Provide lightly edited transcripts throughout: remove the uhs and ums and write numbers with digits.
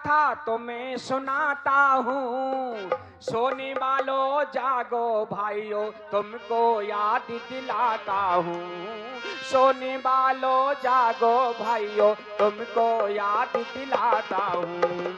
गाथा तुम्हें सुनाता हूँ। सोने वालों जागो भाइयों तुमको याद दिलाता हूँ। सोने वालों जागो भाइयों तुमको याद दिलाता हूँ।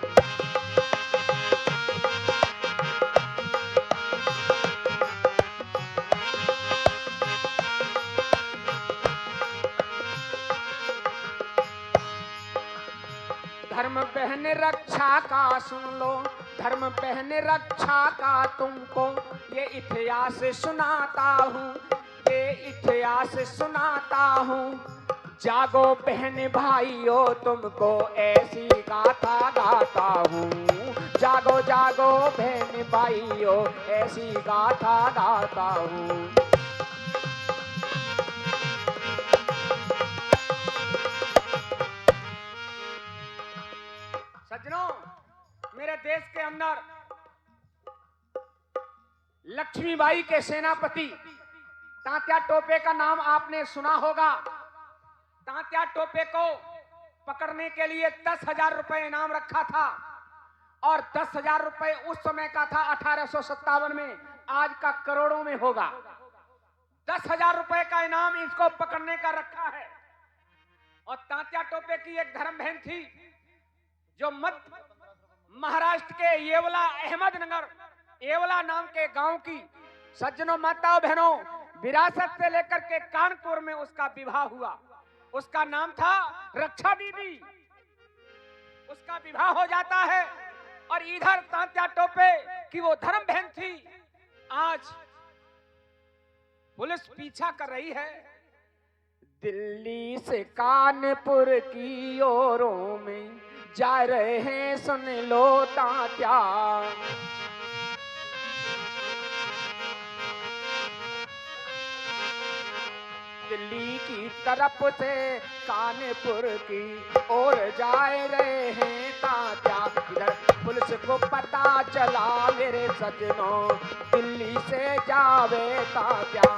धर्म पहने रक्षा का सुन लो, धर्म पहने रक्षा का तुमको ये इतिहास सुनाता हूँ, ये इतिहास सुनाता हूँ। जागो बहन भाइयों तुमको ऐसी गाथा गाता हूँ। जागो जागो बहन भाइयों ऐसी गाथा गाता हूँ। सज्जनों, मेरे देश के अंदर लक्ष्मीबाई के सेनापति तात्या टोपे का नाम आपने सुना होगा। तात्या टोपे को पकड़ने के लिए 10,000 रुपए इनाम रखा था और 10,000 रुपए उस समय का था 1857 में, आज का करोड़ों में होगा। 10,000 रुपए का इनाम इसको पकड़ने का रखा है। और तात्या टोपे की एक धर्म बहन थी जो मध्य महाराष्ट्र के येवला नाम के गांव की। सज्जनों, माताओं, बहनों, विरासत से लेकर के कानपुर में उसका विवाह हुआ। उसका नाम था रक्षा दीदी। उसका विवाह हो जाता है और इधर तात्या टोपे की वो धर्म बहन थी। आज पुलिस पीछा कर रही है। दिल्ली से कानपुर की ओरों में जा रहे हैं, सुन लो तात्या। दिल्ली की तरफ से कानपुर की ओर जा रहे हैं तात्या। इधर पुलिस को पता चला मेरे सजनों, दिल्ली से जावे तात्या।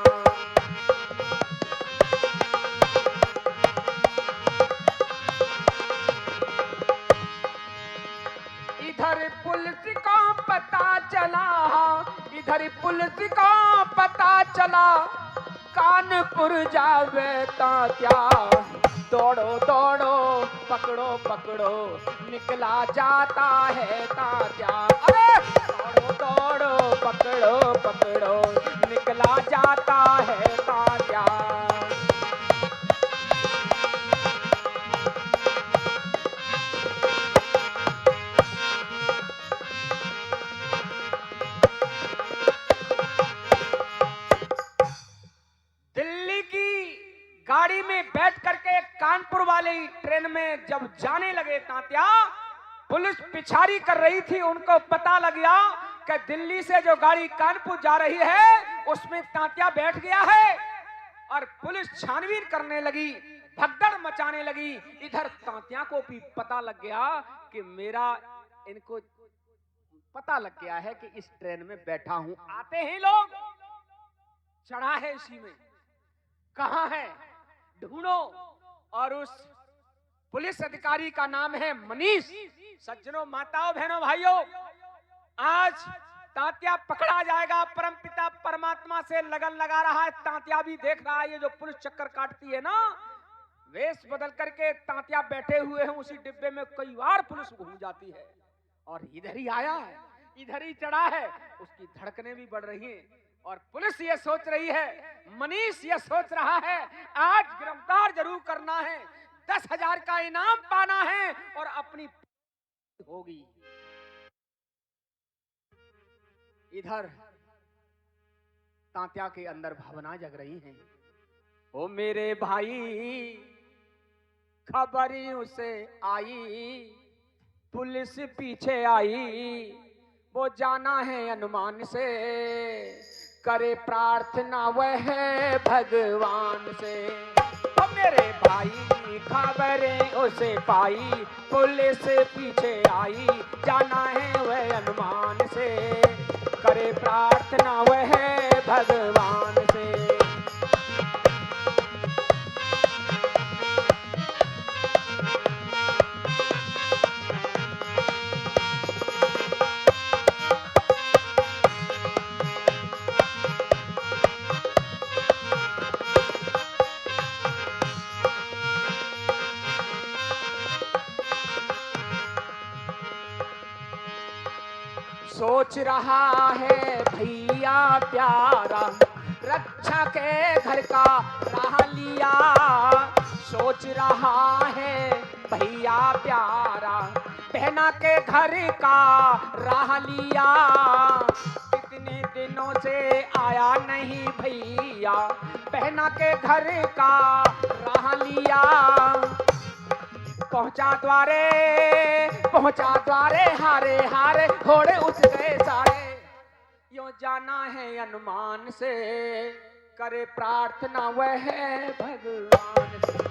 इधर पुलिस को पता चला, इधर पुलिस को पता चला कानपुर जावे तात्या। दौड़ो दौड़ो पकड़ो पकड़ो निकला जाता है तात्या। अरे दौड़ो दौड़ो पकड़ो पकड़ो निकला जाता है तात्या। गाड़ी में बैठ करके कानपुर वाली ट्रेन में जब जाने लगे तात्या, पुलिस पिछाड़ी कर रही थी। उनको पता लग गया कि दिल्ली से जो गाड़ी कानपुर जा रही है उसमें तात्या बैठ गया है। और पुलिस छानबीन करने लगी, भगदड़ मचाने लगी। इधर तात्या को भी पता लग गया कि इनको पता लग गया है कि इस ट्रेन में बैठा हूं। आते ही लोग, चढ़ा है इसी में, कहां है ढूंढो। और उस पुलिस अधिकारी का नाम है मनीष। सज्जनों, माताओं, बहनों, भाइयों, आज तात्या पकड़ा जाएगा। परमपिता परमात्मा से लगन लगा रहा है। तात्या भी देख रहा है। ये जो पुलिस चक्कर काटती है ना, वेश बदल करके तात्या बैठे हुए हैं उसी डिब्बे में। कई बार पुलिस घूम जाती है और इधर ही आया है, इधर ही चढ़ा है। उसकी धड़कनें भी बढ़ रही हैं और पुलिस ये सोच रही है, मनीष ये सोच रहा है, आज गिरफ्तार जरूर करना है, 10,000 का इनाम पाना है और अपनी होगी। इधर तात्या के अंदर भावना जग रही है। ओ मेरे भाई, खबरी उसे आई, पुलिस पीछे आई, वो जाना है अनुमान से, करे प्रार्थना वह भगवान से। ओ मेरे भाई, खबरें उसे पाई, पुलिस पीछे आई, जाना है वह अनुमान से, करे प्रार्थना वह भगवान से। सोच रहा है भैया प्यारा, रक्षा के घर का राह लिया। सोच रहा है भैया प्यारा, बहना के घर का राह लिया। कितने दिनों से आया नहीं भैया, बहना के घर का राह लिया। पहुंचा द्वारे हारे हारे घोड़े उठ गए सारे। यो जाना है अनुमान से, करे प्रार्थना वह भगवान से।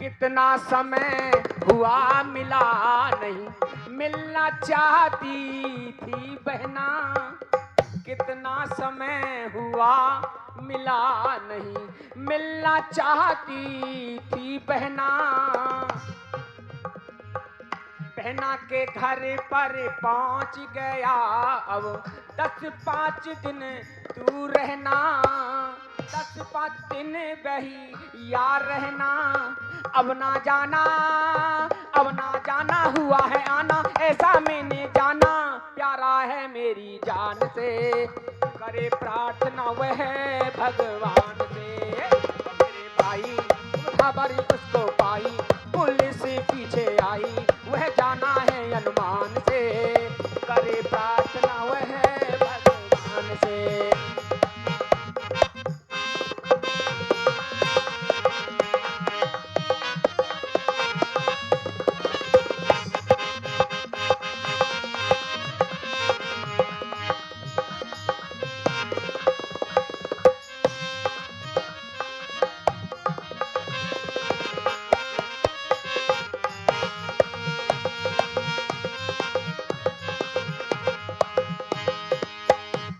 कितना समय हुआ मिला नहीं, मिलना चाहती थी बहना। कितना समय हुआ मिला नहीं, मिलना चाहती थी बहना। बहना के घर पर पहुंच गया अब, 10-5 दिन तू रहना। 10-5 दिन बही यार रहना। अब ना जाना हुआ है आना, ऐसा मैंने जाना। प्यारा है मेरी जान से, करे प्रार्थना वह भगवान से। मेरे भाई खबर उसको पाई, पुलिस पीछे आई, वह जाना है अनुमान से। करे प्रार्थना वह भगवान से।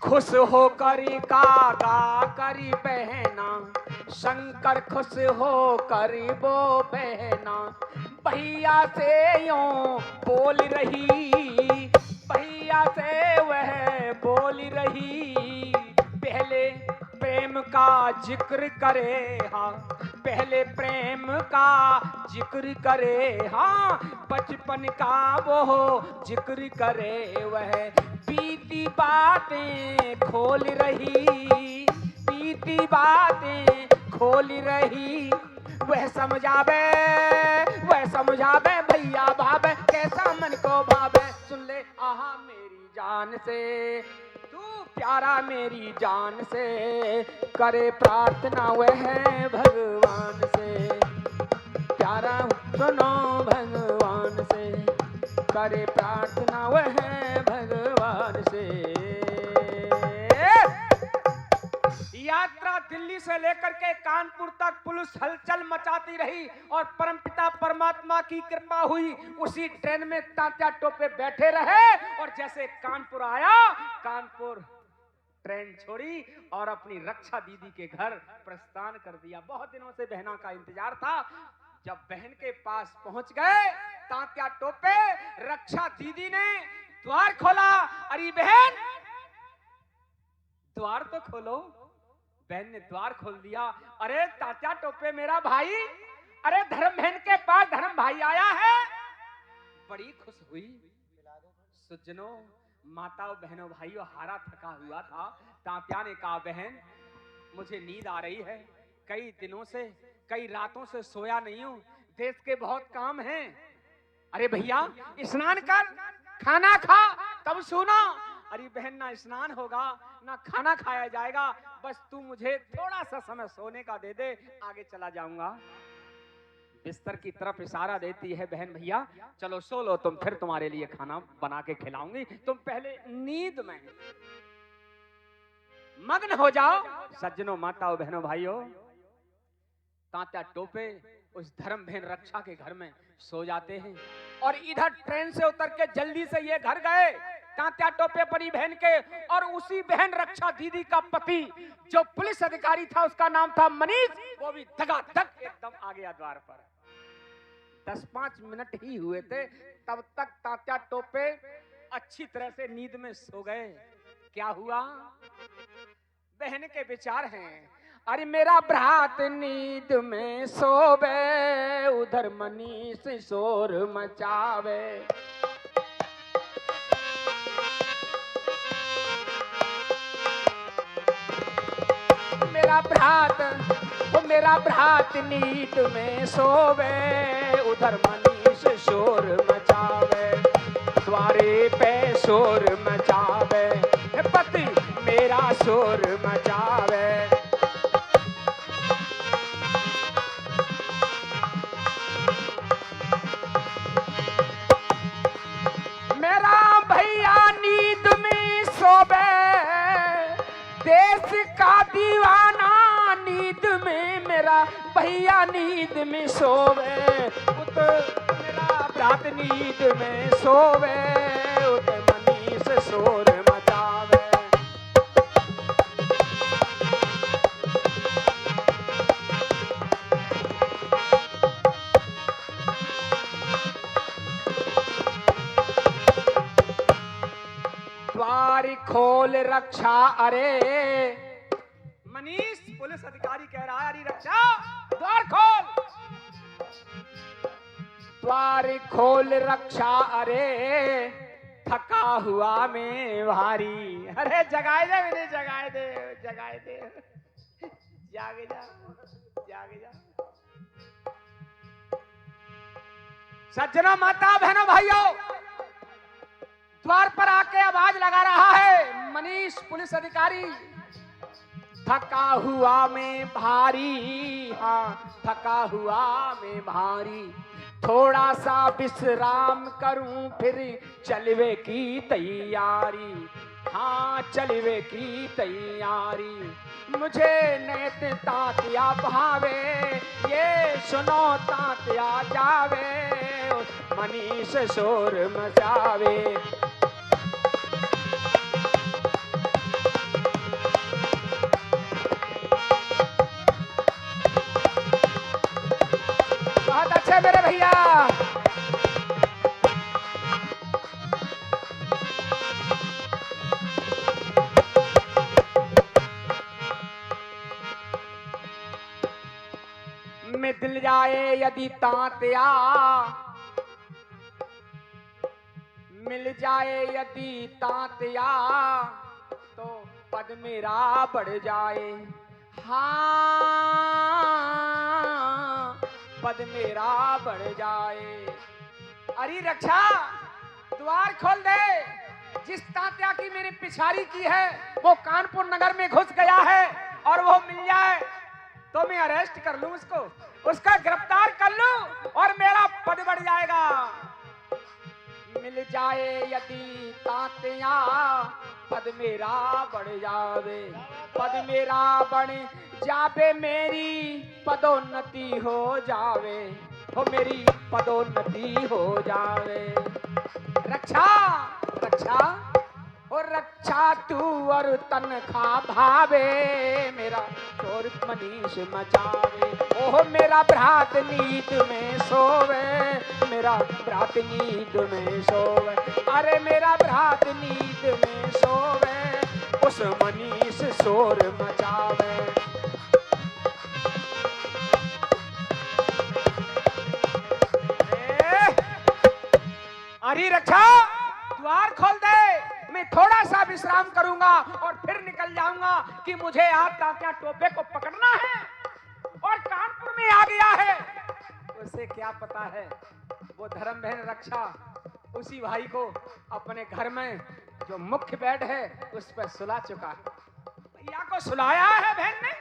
खुश हो करी काका करी बहना, शंकर खुश हो करी वो बहना। भैया से यूं बोल रही, भैया से वह बोल रही। पहले प्रेम का जिक्र करे हाँ, पहले प्रेम का जिक्र करे हाँ। बचपन का वो जिक्र करे वह, बीती बातें खोल रही, बीती बातें खोल रही। वह समझावे भैया भावे, कैसा मन को भावे। सुन ले आहा मेरी जान से, तू प्यारा मेरी जान से। करे प्रार्थना वह भगवान से, प्यारा सुनो भगवान से। करे प्रार्थना वह भगवान से। यात्रा दिल्ली से लेकर के कानपुर तक पुलिस हलचल मचाती रही और परमपिता परमात्मा की कृपा हुई। उसी ट्रेन में तात्या टोपे बैठे रहे और जैसे कानपुर आया, कानपुर ट्रेन छोड़ी और अपनी रक्षा दीदी के घर प्रस्थान कर दिया। बहुत दिनों से बहना का इंतजार था। जब बहन के पास पहुंच गए तात्या टोपे, रक्षा दीदी ने द्वार खोला। अरे बहन द्वार तो खोलो। बहन ने द्वार खोल दिया। अरे तात्या टोपे मेरा भाई, अरे धर्म बहन के पास धर्म भाई आया है। बड़ी खुश हुई। सज्जनों माताओं बहनों भाइयों, हारा थका हुआ था। तात्या ने कहा बहन मुझे नींद आ रही है, कई दिनों से कई रातों से सोया नहीं हूं, देश के बहुत काम हैं। अरे भैया स्नान कर, खाना खा, तब सोना। अरे बहन ना स्नान होगा ना खाना खाया जाएगा, बस तू मुझे थोड़ा सा समय सोने का दे दे, आगे चला जाऊंगा। बिस्तर की तरफ इशारा देती है बहन, भैया चलो सो लो तुम, फिर तुम्हारे लिए खाना बना के खिलाऊंगी, तुम पहले नींद में मग्न हो जाओ। सज्जनों माताओं बहनों भाइयों, तात्या टोपे उस धर्म बहन रक्षा के घर में सो जाते हैं और इधर ट्रेन से उतर के जल्दी से ये घर गए तात्या टोपे परी बहन के। और उसी बहन रक्षा दीदी का पति जो पुलिस अधिकारी था, उसका नाम था मनीष, वो भी धगाधग एकदम आ गया द्वार पर। 10-5 मिनट ही हुए थे, तब तक तात्या टोपे अच्छी तरह से नींद में सो गए। क्या हुआ? बहन के विचार हैं, अरे मेरा भ्रात नींद में सोवे, उधर मनीष शोर मचावे। मेरा भ्रात नींद में सोवे, उधर मनीष शोर मचावे, द्वारे पे शोर मचावे, पति मेरा शोर मचावे। मेरा भैया नींद में सोवे, देश का दीवाना नींद में, मेरा भैया नींद में सोवे, उत मेरा भ्रात नींद में सोवे, उत मनीष शोर मचावे। द्वार खोल रक्षा, अरे मनीष पुलिस अधिकारी कह रहा है, अरे रक्षा द्वार खोल, द्वार खोल रक्षा, अरे थका हुआ मैं भारी। अरे जगाए दे मैंने, जगाए दे, जगाए दे, जागे जा, जागे जा। सज्जनों, माता बहनों भाइयों, द्वार पर आके आवाज लगा रहा है मनीष पुलिस अधिकारी, थका हुआ मैं भारी, हाँ थका हुआ मैं भारी, थोड़ा सा विश्राम करूं फिर चलवे की तैयारी, हाँ चलवे की तैयारी। मुझे नेत तात्या भावे, ये सुनो तात्या जावे, मनीष शोर मचावे। बहुत अच्छे मेरे भैया। मिल जाए यदि तात्या, मिल जाए यदि तात्या, तो पद मेरा बढ़ जाए, हाँ पद मेरा बढ़ जाए। अरे रक्षा द्वार खोल दे, जिस तात्या की मेरी पिछाड़ी की है वो कानपुर नगर में घुस गया है, और वो मिल जाए तो मैं अरेस्ट कर लूं उसको, उसका गिरफ्तार कर लूं और मेरा पद बढ़ जाएगा। मिल जाए यदि तात्या, पद मेरा बढ़ जावे, पद मेरा बढ़ जावे, मेरी पदोन्नति हो जावे, हो मेरी पदोन्नति हो जावे। रक्षा रक्षा और रक्षा तू और तनखा भावे, मेरा शोर मनीष मचावे। ओह मेरा भ्रात नींद में सोवे, मेरा भ्रात नींद में सोवे, अरे मेरा भ्रात नींद में सोवे, उस मनीष शोर मचावे। अरे रक्षा द्वार खोल दे, मैं थोड़ा सा विश्राम करूंगा और फिर निकल जाऊंगा कि मुझे आज तात्या टोपे को पकड़ना है और कानपुर में आ गया है। उसे क्या पता है वो धर्म बहन रक्षा उसी भाई को अपने घर में जो मुख्य बेड है उस पर सुला चुका है। भैया को सुलाया है बहन ने,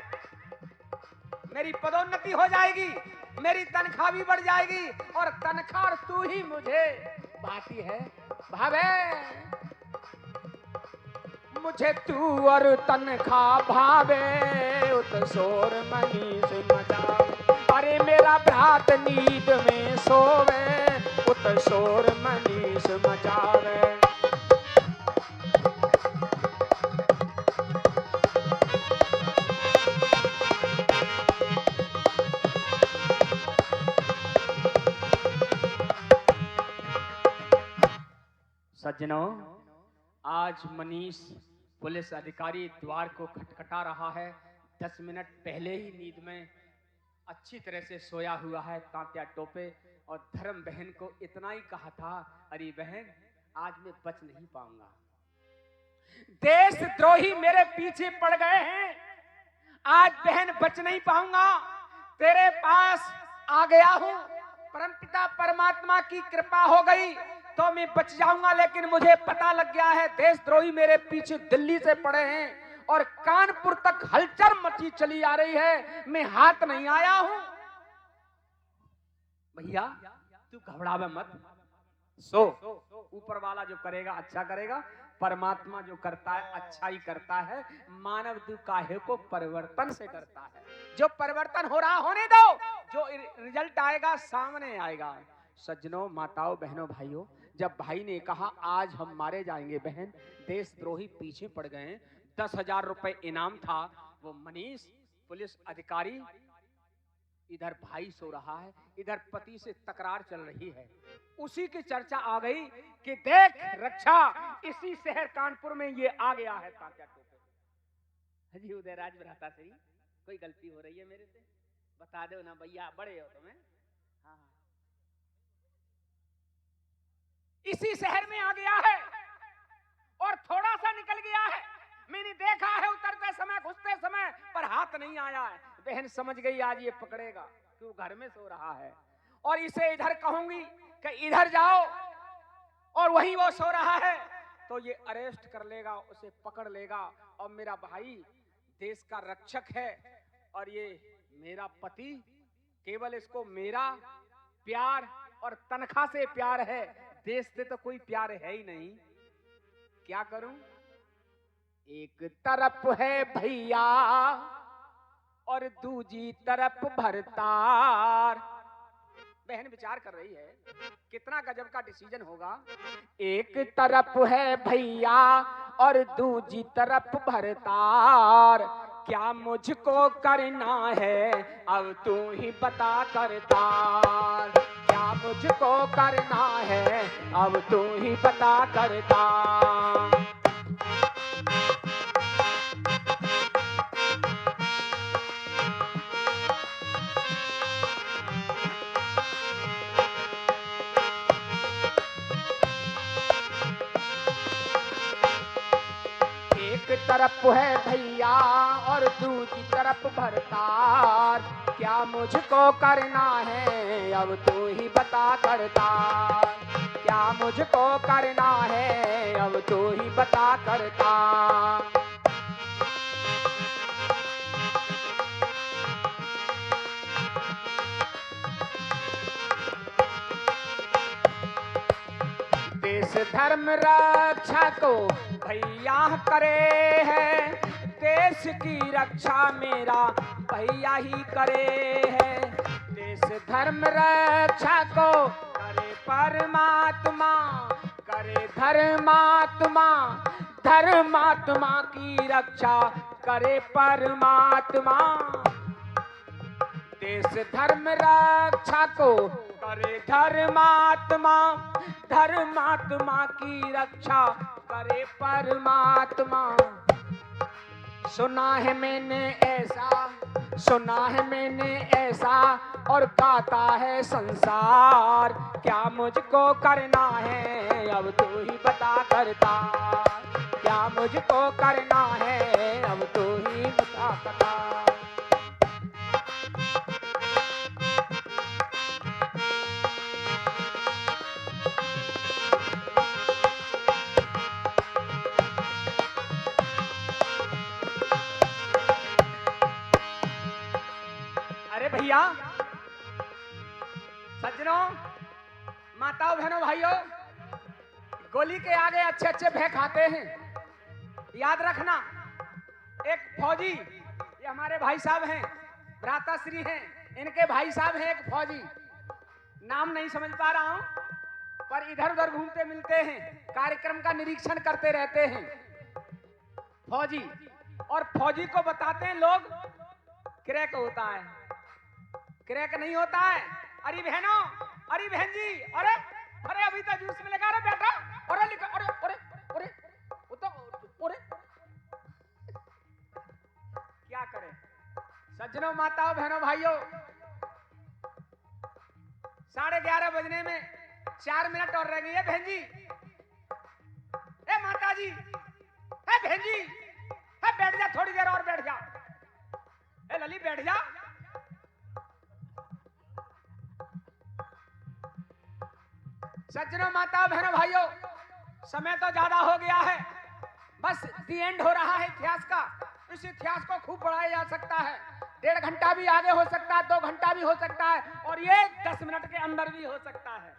मेरी पदोन्नति हो जाएगी, मेरी तनख्वाह भी बढ़ जाएगी, और तनख्वाह तू ही मुझे बाकी है भावे। मुझे तू और तनख्वाह भावे, उत शोर मनीष मचावे, अरे मेरा भ्रात नींद में सोवे, उत शोर मनीष मचावे। सज्जनों, आज मनीष पुलिस अधिकारी द्वार को खटखटा रहा है। 10 मिनट पहले ही नींद में अच्छी तरह से सोया हुआ है तांत्या टोपे, और धर्म बहन को इतना ही कहा था, अरे बहन आज मैं बच नहीं पाऊंगा, देशद्रोही मेरे पीछे पड़ गए हैं, आज बहन बच नहीं पाऊंगा, तेरे पास आ गया हूं, परमपिता परमात्मा की कृपा हो गई तो मैं बच जाऊंगा, लेकिन मुझे पता लग गया है देशद्रोही मेरे पीछे दिल्ली से पड़े हैं और कानपुर तक हलचल मची चली आ रही है, मैं हाथ नहीं आया हूं। भैया तू घबरावे मत, सो ऊपर वाला जो करेगा अच्छा करेगा, परमात्मा जो करता है अच्छा ही करता है, मानव तू काहे को परिवर्तन से करता है, जो परिवर्तन हो रहा होने दो, जो रिजल्ट आएगा सामने आएगा। सज्जनों, माताओं, बहनों, भाइयों, जब भाई ने कहा आज हम मारे जाएंगे बहन, देशद्रोही पीछे पड़ गए, 10,000 रुपए इनाम था, वो मनीष पुलिस अधिकारी, इधर भाई सो रहा है, इधर पति से तकरार चल रही है, उसी की चर्चा आ गई कि देख रक्षा इसी शहर कानपुर में ये आ गया है तांत्या टोपे। जी उदयराज भ्राता श्री, कोई गलती हो रही है मेरे से बता दो ना भैया, बड़े हो तुम्हें। हाँ, इसी शहर में आ गया है और थोड़ा सा निकल गया है, मैंने देखा है उतरते समय घुसते समय, पर हाथ नहीं आया है। बहन समझ गई आज ये पकड़ेगा, क्यों घर में सो रहा है, और इसे इधर कहूंगी कि इधर जाओ, और वहीं वो सो रहा है तो ये अरेस्ट कर लेगा, उसे पकड़ लेगा, और मेरा भाई देश का रक्षक है और ये मेरा पति, केवल इसको मेरा प्यार और तनख्वाह से प्यार है, देश से तो कोई प्यार है ही नहीं। क्या करूं? एक तरफ है भैया और दूजी तरफ भरतार। बहन विचार कर रही है कितना गजब का डिसीजन होगा। एक तरफ है भैया और दूजी तरफ भरतार, क्या मुझको करना है अब तू ही बता करतार, क्या मुझको करना है अब तू ही बता करतार। एक तरफ है भैया और दूसरी तरफ भरतार, क्या मुझको करना है अब तू ही बता करतार, क्या मुझको करना है अब तू ही बता करतार। देश धर्म रक्षा को भैया करे है, देश की रक्षा मेरा भैया ही करे है, देश धर्म रक्षा को करे परमात्मा, करे धर्मात्मा, धर्मात्मा की रक्षा करे परमात्मा, देश धर्म रक्षा को करे धर्मात्मा, धर्मात्मा की रक्षा करे परमात्मा। सुना है मैंने ऐसा, सुना है मैंने ऐसा और गाता है संसार, क्या मुझको करना है अब तू ही बता करतार, क्या मुझको करना है अब तू ही बता करतार। भैया सज्जनों, माताओं, बहनों, भाइयों, गोली के आगे अच्छे अच्छे भय खाते हैं, याद रखना। एक फौजी, ये हमारे भाई साहब हैं, भ्राताश्री हैं, इनके भाई साहब हैं एक फौजी, नाम नहीं समझ पा रहा हूं, पर इधर उधर घूमते मिलते हैं, कार्यक्रम का निरीक्षण करते रहते हैं फौजी, और फौजी को बताते हैं लोग क्रैक होता है, क्रैक नहीं होता है। अरे बहनों, अरे बहन जी, अरे अरे अभी तो जूस में लगा रहे बेटा, अरे सज्जनों, माताओं, बहनों, भाइयों, 11:30 बजने में 4 मिनट और रह गई है। बहन जी, ए माता जी, ए बहन जी, ए बैठ जा, थोड़ी देर और बैठ जा। ए लली बैठ जा। सज्जनों, माताओं, बहनों, भाइयों, समय तो ज्यादा हो गया है, बस दी एंड हो रहा है इतिहास का। इस इतिहास को खूब बढ़ाया जा सकता है, 1.5 घंटा भी आगे हो सकता है, 2 घंटा भी हो सकता है, और ये 10 मिनट के अंदर भी हो सकता है।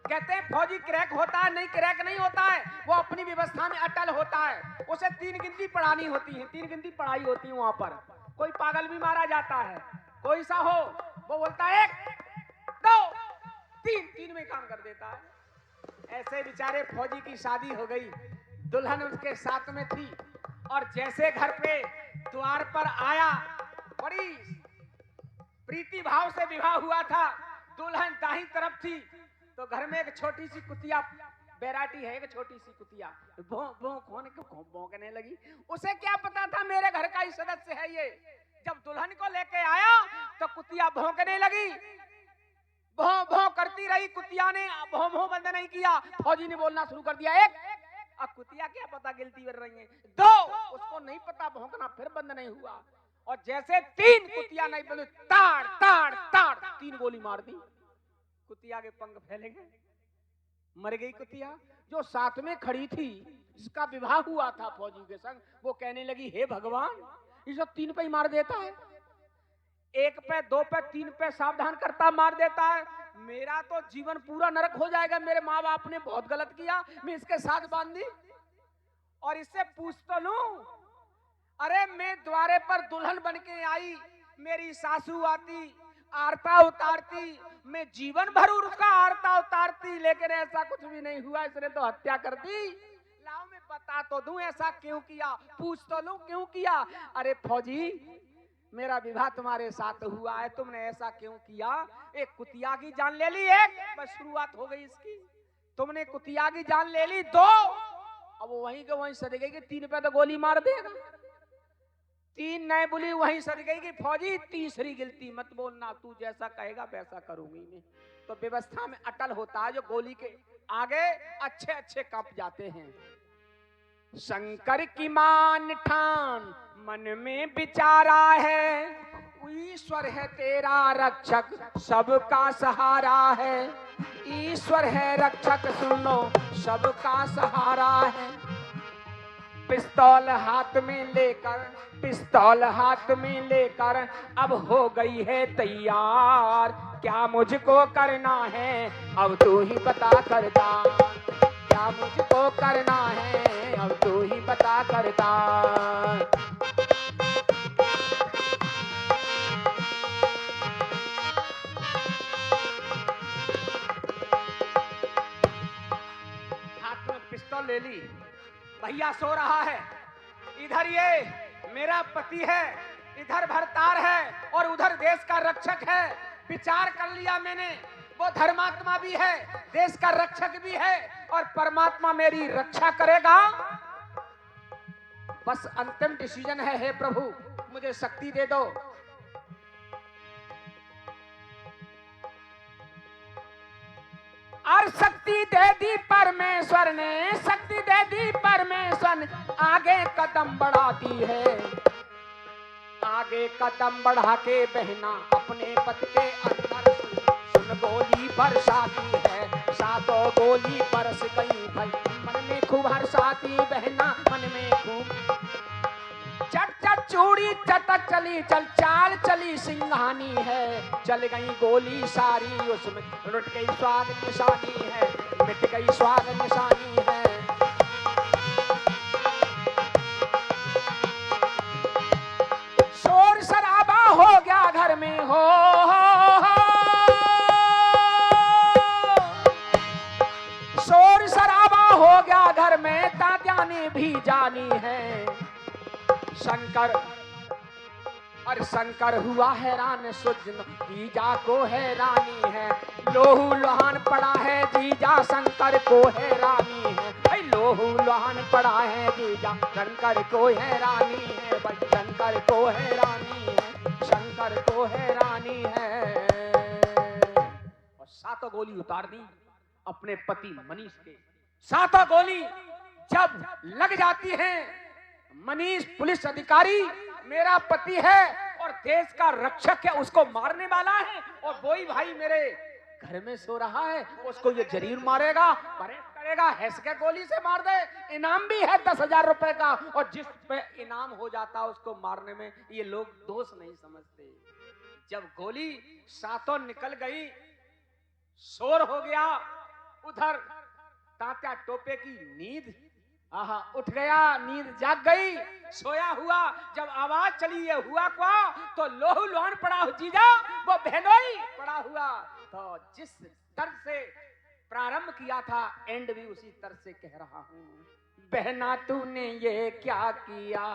कहते हैं फौजी क्रैक होता है, नहीं क्रैक नहीं होता है, वो अपनी व्यवस्था में अटल होता है। उसे 3 गिनती पढ़ानी होती है, 3 गिनती पढ़ाई होती है। वहां पर कोई पागल भी मारा जाता है, कोई सा हो, वो बोलता है 1 2 3, 3 में काम कर देता है। ऐसे बेचारे फौजी की शादी हो गई, दुल्हन उसके साथ में थी, और जैसे घर पे द्वार पर आया, बड़ी प्रीति भाव से विवाह हुआ था, दुल्हन दाहिनी तरफ थी, तो घर में एक छोटी सी कुतिया बैराटी है, एक छोटी सी कुतिया भौंकने लगी। उसे क्या पता था मेरे घर का ही सदस्य है ये। जब दुल्हन को लेके आया तो कुतिया भौंकने लगी, भौं भौं करती रही। कुतिया ने भौं भौं बंद नहीं किया, फौजी ने बोलना शुरू कर दिया 1। अब कुतिया क्या पता गिलती कर रही है, 2, उसको नहीं पता भौंकना, फिर बंद नहीं हुआ, और जैसे 3 कुतिया नहीं बंद, ताड़ ताड़ ताड़ 3 गोली मार दी। कुतिया के पंख फैले गए, मर गई कुतिया। जो साथ में खड़ी थी, जिसका विवाह हुआ था फौजी के संग, वो कहने लगी हे भगवान, ये सब 3 पे ही मार देता है, 1 पे 2 पे 3 पे सावधान करता मार देता है। मेरा तो जीवन पूरा नरक हो जाएगा। मेरे माँ बाप ने बहुत गलत किया, मैं इसके साथ बांधी और इससे पूछ तो लूं। अरे मैं द्वारे पर दुल्हन बन के आई, मेरी सासू आती, आरता उतारती, मैं जीवन भर उसका आरता उतारती, लेकिन ऐसा कुछ भी नहीं हुआ, इसने तो हत्या कर दी। लाओ मैं बता तो दूं ऐसा क्यों किया, पूछ तो लूं क्यों किया। अरे फौजी, मेरा विवाह तुम्हारे साथ हुआ है, तुमने ऐसा क्यों किया। एक कुतिया की जान ले ली, एक बस शुरुआत हो गई इसकी। तुमने कुतिया की जान ले ली, 2, अब वो वहीं के वहीं सद गई कि 3 पे तो गोली मार देगा। 3 नहीं बोली, वहीं सद गई कि फौजी तीसरी गिलती मत बोलना, तू जैसा कहेगा वैसा करूंगी मैं। तो व्यवस्था में अटल होता है, जो गोली के आगे अच्छे अच्छे कांप जाते हैं। शंकर की मान ठान मन में विचारा है, ईश्वर है तेरा रक्षक सबका सहारा है। ईश्वर है रक्षक सुनो सबका सहारा है। पिस्तौल हाथ में लेकर अब हो गई है तैयार। क्या मुझको करना है अब तू ही बता करता, क्या मुझको करना है अब तू ही बता करता। हाथ में पिस्तौल ले ली, भैया सो रहा है, इधर ये मेरा पति है, इधर भरतार है और उधर देश का रक्षक है। विचार कर लिया मैंने, वो धर्मात्मा भी है, देश का रक्षक भी है और परमात्मा मेरी रक्षा करेगा। बस अंतिम डिसीजन है, हे प्रभु मुझे शक्ति दे दो। और शक्ति दे दी परमेश्वर ने, शक्ति दे दी परमेश्वर, आगे कदम बढ़ाती है। आगे कदम बढ़ा के बहना अपने पति के अंदर सुन गोली बरसाती है। 7 गोली बरस गई भाई, मन में खूब हर्षाती बहना, मन में खूब चट चट चूड़ी चटक चली, चल चाल चली सिंघानी है। चल गई गोली सारी, उसमें लुट गई स्वाद निशानी है, मिट गई स्वाद निशानी है। शोर शराबा हो गया घर में, हो शोर शराबा हो गया घर में, तात्या ने भी जानी है। शंकर और शंकर हुआ हैरान, सुजन जीजा को हैरानी है। लोहू लोहान पड़ा है जीजा, शंकर को हैरानी है। भाई लोहू लोहान पड़ा है जीजा, शंकर को हैरानी है। भाई शंकर को हैरानी सातों गोली उतार दी अपने पति मनीष के। सातों गोली जब लग जाती है, मनीष पुलिस अधिकारी मेरा पति है और देश का रक्षक है, उसको मारने वाला है, और वही भाई मेरे घर में सो रहा है, उसको ये जरूर मारेगा, परहेज करेगा, हैस के गोली से मार दे, इनाम भी है 10,000 रुपए का, और जिस पे इनाम हो जाता उसको मारने में ये लोग दोष नहीं समझते। जब गोली सातों निकल गई, शोर हो गया, उधर तात्या टोपे की नींद उठ गया, नींद जाग गई, सोया हुआ जब आवाज चली ये हुआ क्या, तो लोहू लोहन पड़ा जीजा, वो बहनोई पड़ा हुआ। तो जिस तरह से प्रारंभ किया था, एंड भी उसी तरह से कह रहा हूं। बहना तूने ये क्या किया,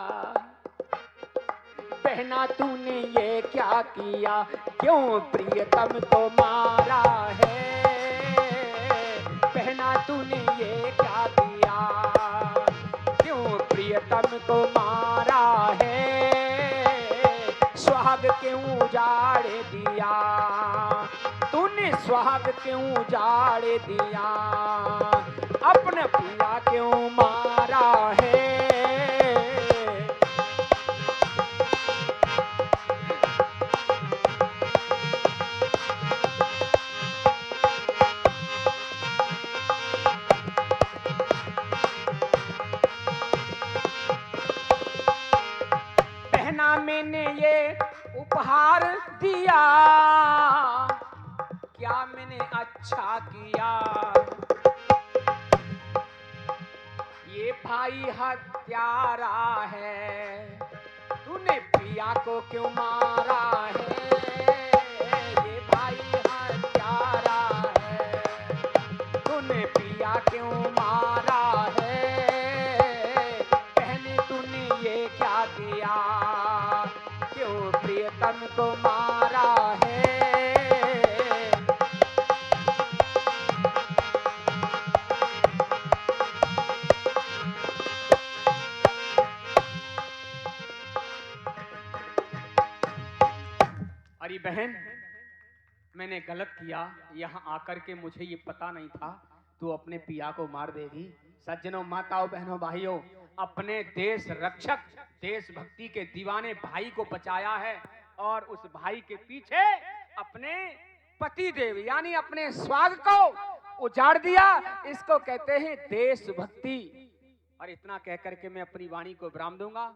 बहना तूने ये क्या किया, क्यों प्रियतम को मारा है, बहना तूने ये क्या किया, क्यों प्रियतम को मारा है, सुहाग क्यों उजाड़ दिया, तूने सुहाग क्यों उजाड़ दिया, अपने पिया क्यों मारा है। मैंने ये उपहार दिया, क्या मैंने अच्छा किया, ये भाई हत्यारा है, तूने पिया को क्यों मारा है, ये भाई हत्यारा है, तूने पिया क्यों मारा है, बहने तूने ये क्या किया, क्यों प्रियतम को मारा है। अरे बहन, मैंने गलत किया, यहाँ आकर के मुझे ये पता नहीं था तू अपने पिया को मार देगी। सज्जनों, माताओं, बहनों, भाइयों, अपने देश रक्षक, देशभक्ति के दीवाने भाई को बचाया है, और उस भाई के पीछे अपने पति देव यानी अपने स्वाग को उजाड़ दिया। इसको कहते हैं देशभक्ति। और इतना कहकर के मैं अपनी वाणी को विराम दूंगा।